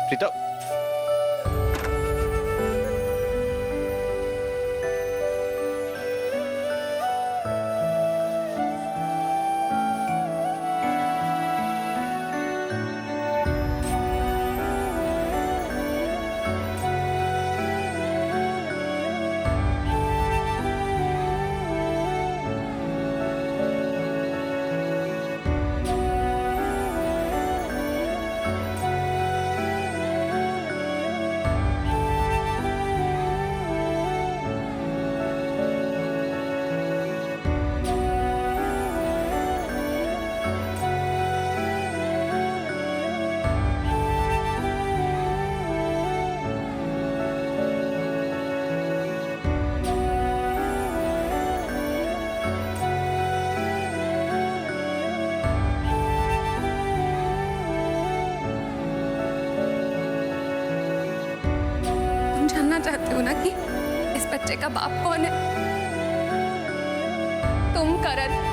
प्रीता, जानना चाहते हो ना कि इस बच्चे का बाप कौन है? तुम करण।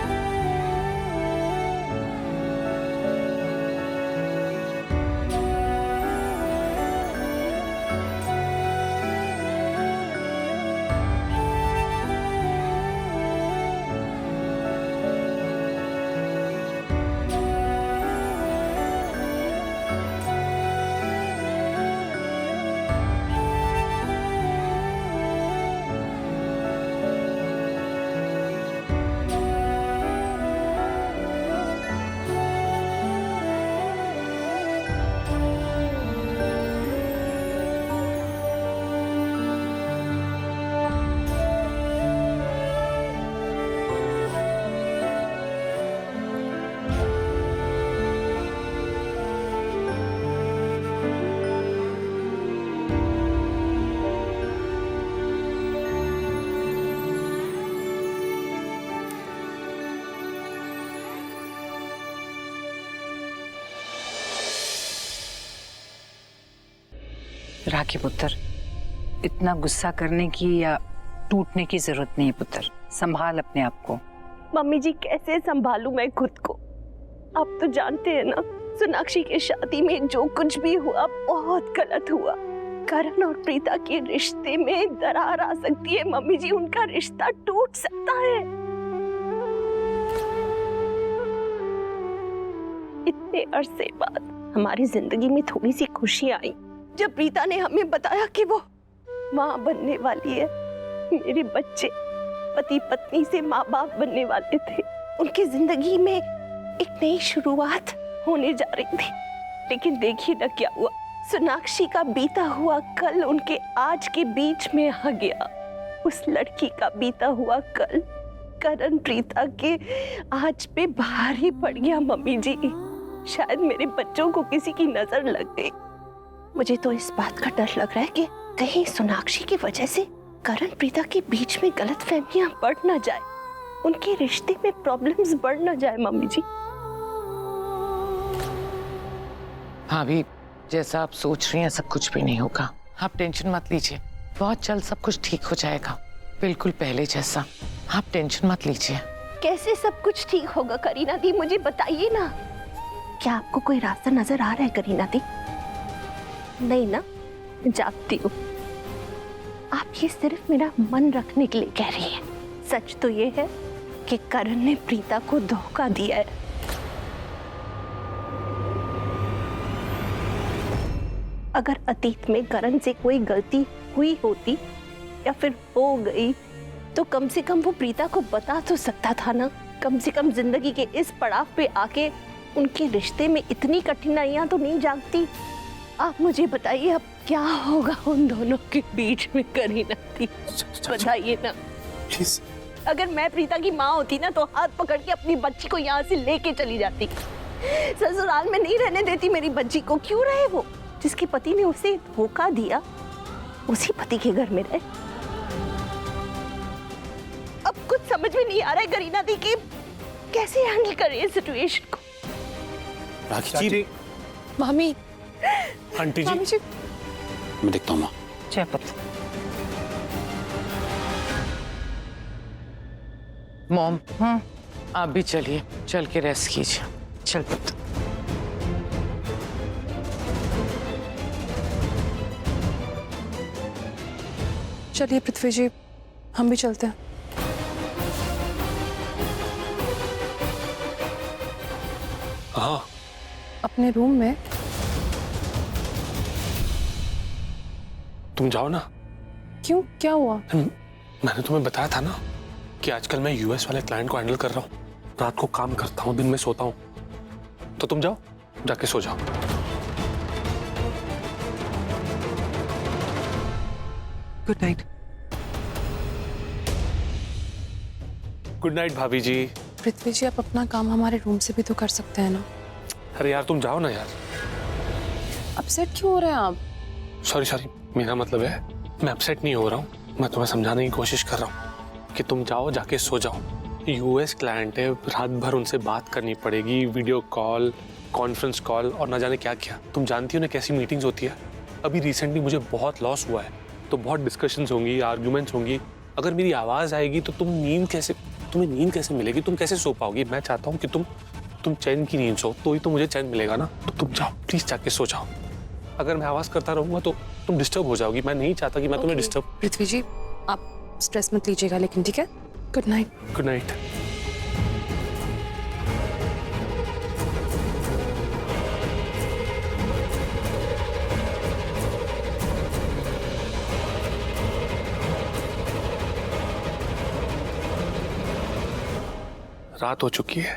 राखी पुत्र, इतना गुस्सा करने की या टूटने की जरूरत नहीं है पुत्र। संभाल अपने आप को। मम्मी जी कैसे संभालूं मैं खुद को? आप तो जानते हैं ना, सोनाक्षी की शादी में जो कुछ भी हुआ बहुत गलत हुआ। करण और प्रीता के रिश्ते में दरार आ सकती है मम्मी जी, उनका रिश्ता टूट सकता है। इतने अरसे बाद हमारी जिंदगी में थोड़ी सी खुशी आई जब प्रीता ने हमें बताया कि वो माँ बनने वाली है। मेरे बच्चे पति पत्नी से माँ बाप बनने वाले थे। उनकी जिंदगी में एक नई शुरुआत होने जा रही थी। लेकिन देखिए ना क्या हुआ। सोनाक्षी का बीता हुआ कल उनके आज के बीच में आ गया। उस लड़की का बीता हुआ कल करण प्रीता के आज पे भारी पड़ गया मम्मी जी। शायद मेरे बच्चों को किसी की नजर लग गई। मुझे तो इस बात का डर लग रहा है कि कहीं सोनाक्षी की वजह से करण प्रीता के बीच में गलतफहमियां बढ़ ना जाए, उनके रिश्ते में प्रॉब्लम्स बढ़ ना जाए मम्मी जी। भाभी, जैसा आप सोच रही हैं सब कुछ भी नहीं होगा। आप टेंशन मत लीजिए, बहुत जल्द सब कुछ ठीक हो जाएगा, बिल्कुल पहले जैसा। आप टेंशन मत लीजिए। कैसे सब कुछ ठीक होगा करीना दी, मुझे बताइए ना। क्या आपको कोई रास्ता नजर आ रहा है करीना दी? नहीं ना, जानती हूँ आप ये सिर्फ मेरा मन रखने के लिए कह रही हैं। सच तो ये है कि करण ने प्रीता को धोखा दिया है। अगर अतीत में करण से कोई गलती हुई होती या फिर हो गई तो कम से कम वो प्रीता को बता तो सकता था ना। कम से कम जिंदगी के इस पड़ाव पे आके उनके रिश्ते में इतनी कठिनाइयां तो नहीं जागती। आप मुझे बताइए अब क्या होगा उन दोनों के बीच में करीना दी, बताइए ना। अगर मैं प्रीता की माँ होती ना तो हाथ पकड़ के अपनी बच्ची को यहाँ से लेके चली जाती। ससुराल में नहीं रहने देती मेरी बच्ची को। क्यों रहे वो? जिसके पति ने उसे धोखा दिया उसी पति के घर में रहे। अब कुछ समझ में नहीं आ रहा है करीना दी कि कैसे हैंडल करें इस सिचुएशन को। राखी जी, मामी, आंटी मामी जी, जी, मैं देखता हूँ माँ। जय पुत्र। मॉम, आप भी चलिए, चल के रेस्ट कीजिए। चल पुत्र। चलिए पृथ्वी जी, हम भी चलते हैं। हाँ, अपने रूम में। तुम जाओ ना। क्यों, क्या हुआ? मैंने तुम्हें बताया था ना कि आजकल मैं यूएस वाले क्लाइंट को हैंडल कर रहा हूँ। रात को काम करता हूँ, दिन में सोता हूँ। तो तुम जाओ, जाके सो जाओ। Good night. गुड नाइट भाभी जी। पृथ्वी जी, आप अपना काम हमारे रूम से भी तो कर सकते हैं ना। अरे यार तुम जाओ ना यार। अपसेट क्यों हो रहे हैं आप? सॉरी, मेरा मतलब है मैं अपसेट नहीं हो रहा हूँ। मैं तुम्हें समझाने की कोशिश कर रहा हूँ कि तुम जाओ, जाके सो जाओ। यूएस क्लाइंट है, रात भर उनसे बात करनी पड़ेगी, वीडियो कॉल, कॉन्फ्रेंस कॉल और ना जाने क्या क्या। तुम जानती हो ना कैसी मीटिंग्स होती है। अभी रिसेंटली मुझे बहुत लॉस हुआ है, तो बहुत डिस्कशंस होंगी, आर्ग्यूमेंट्स होंगी। अगर मेरी आवाज़ आएगी तो तुम्हें नींद कैसे मिलेगी? तुम कैसे सो पाओगी? मैं चाहता हूँ कि तुम चैन की नींद सो, तो ही तो मुझे चैन मिलेगा ना। तो तुम जाओ, प्लीज जाके सो जाओ। अगर मैं आवाज़ करता रहूँगा तो तुम डिस्टर्ब हो जाओगी। मैं नहीं चाहता कि मैं तुम्हें डिस्टर्ब। पृथ्वी जी, आप स्ट्रेस मत लीजिएगा, लेकिन ठीक है। Good night. Good night. रात हो चुकी है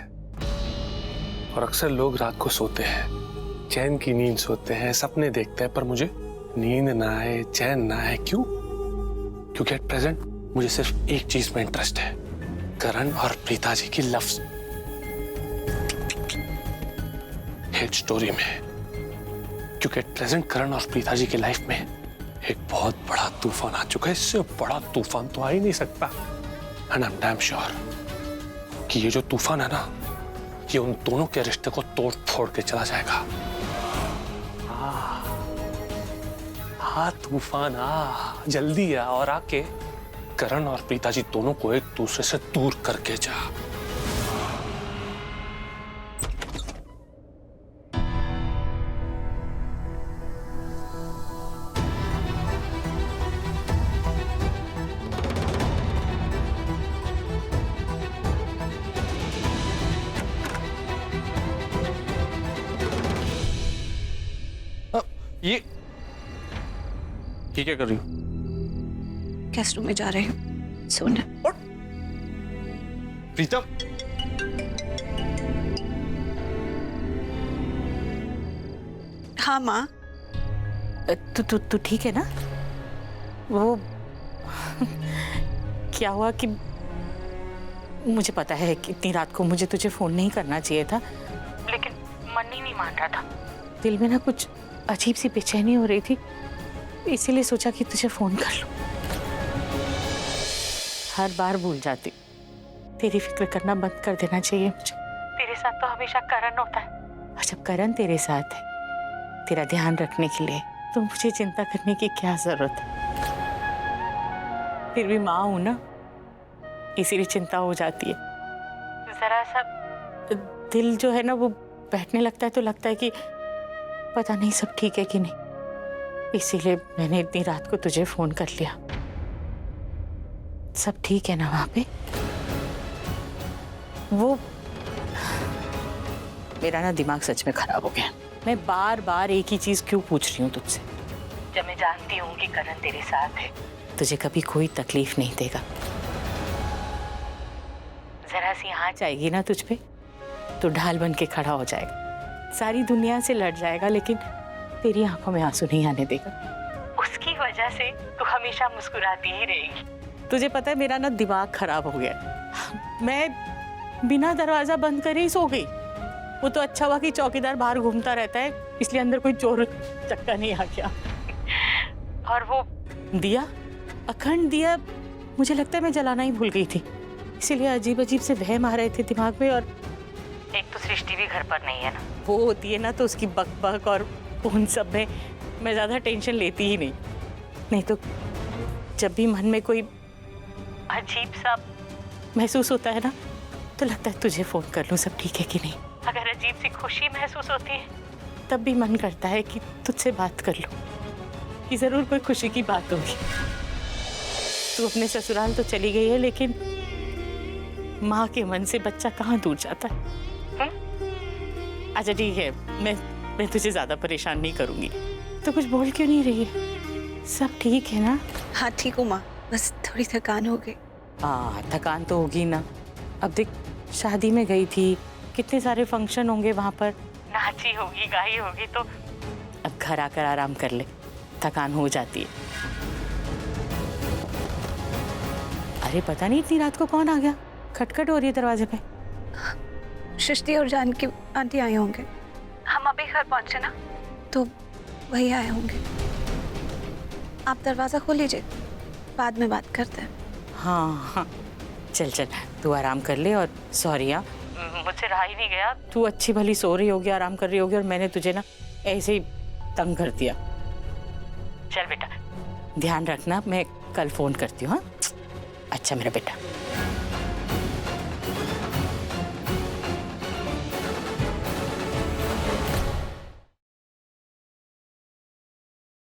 और अक्सर लोग रात को सोते हैं, चैन की नींद सोते हैं, सपने देखते हैं, पर मुझे नींद ना आए, चैन ना आए। क्यों? क्योंकि एट प्रेजेंट मुझे सिर्फ एक चीज में इंटरेस्ट है, करण और प्रीता जी की लव हिट स्टोरी में। क्योंकि एट प्रेजेंट करण और प्रीता जी की लाइफ में एक बहुत बड़ा तूफान आ चुका है। इससे बड़ा तूफान तो आ ही नहीं सकता। And I am damn sure कि ये जो तूफान है ना, ये उन दोनों के रिश्ते को तोड़ फोड़ के चला जाएगा। तूफान जल्दी आ और आके करण और प्रीता जी दोनों को एक दूसरे से दूर करके जा। ये क्या कर रही हो? गेस्ट रूम में जा रहे हैं सोने। प्रीतम, हाँ माँ। तू ठीक है ना? वो क्या हुआ कि मुझे पता है कि इतनी रात को मुझे तुझे फोन नहीं करना चाहिए था, लेकिन मन ही नहीं मान रहा था। दिल में ना कुछ अजीब सी बेचैनी हो रही थी, इसीलिए सोचा कि तुझे फोन कर लूं। हर बार भूल जाती। तेरी फिक्र करना बंद कर देना चाहिए मुझे। तेरे साथ तो हमेशा करण होता है, और जब करण तेरे साथ है, तेरा ध्यान रखने के लिए, तो मुझे चिंता करने की क्या जरूरत है? फिर भी माँ हूं ना, इसीलिए चिंता हो जाती है। जरा सा दिल जो है ना वो बैठने लगता है, तो लगता है कि पता नहीं सब ठीक है कि नहीं। इसीलिए मैंने इतनी रात को तुझे फोन कर लिया। सब ठीक है ना वहां पे? वो मेरा ना दिमाग सच में खराब हो गया। मैं बार बार एक ही चीज क्यों पूछ रही हूँ तुझसे, जब मैं जानती हूँ कि करण तेरे साथ है, तुझे कभी कोई तकलीफ नहीं देगा। जरा सी आँच आएगी ना तुझ पे, तो ढाल बन के खड़ा हो जाएगा, सारी दुनिया से लड़ जाएगा, लेकिन तेरी आंखों में आंसू नहीं आने देगा। उसकी वजह से तू हमेशा मुस्कुराती ही रहेगी। तुझे पता है मेरा ना दिमाग खराब हो गया। मैं बिना दरवाजा बंद करे ही सो गई। वो तो अच्छा हुआ कि चौकीदार बाहर घूमता रहता है, इसलिए अंदर कोई चोर चक्का नहीं आ गया। और वो दिया, अखंड दिया, मुझे लगता है मैं जलाना ही भूल गई थी, इसीलिए अजीब अजीब से वहम आ रहे थे दिमाग में। और एक तो सृष्टि भी घर पर नहीं है ना, वो होती है ना तो उसकी बक और उन सब में मैं ज्यादा टेंशन लेती ही नहीं तो जब भी मन में कोई अजीब सा महसूस होता है ना, तो लगता है तुझे फोन कर लूं, सब ठीक है कि नहीं। अगर अजीब सी खुशी महसूस होती है, तब भी मन करता है कि तुझसे बात कर लूं, कि जरूर कोई खुशी की बात होगी। तू अपने ससुराल तो चली गई है, लेकिन माँ के मन से बच्चा कहाँ दूर जाता है? अच्छा ठीक है, मैं तुझे ज्यादा परेशान नहीं करूंगी। तो कुछ बोल क्यों नहीं रही है? सब ठीक है ना? हाँ ठीक हूँ माँ, बस थोड़ी थकान हो गई। थकान तो होगी ना। अब देख, शादी में गई थी, कितने सारे फंक्शन होंगे वहां पर, नाची होगी, गाई होगी, तो अब घर आकर आराम कर ले, थकान हो जाती है। अरे पता नहीं इतनी रात को कौन आ गया, खटखट हो रही है दरवाजे पे। सृष्टि और जानकी आंटी आए होंगे, हम अभी घर पहुंचे ना, तो वही आए होंगे। आप दरवाजा खोल लीजिए, बाद में बात करते हैं। हाँ, चल चल, तू आराम कर ले। और सॉरी हाँ, मुझसे रहा ही नहीं गया। तू अच्छी भली सो रही होगी, आराम कर रही होगी, और मैंने तुझे ना ऐसे ही तंग कर दिया। चल बेटा, ध्यान रखना, मैं कल फोन करती हूँ। हाँ, अच्छा मेरा बेटा।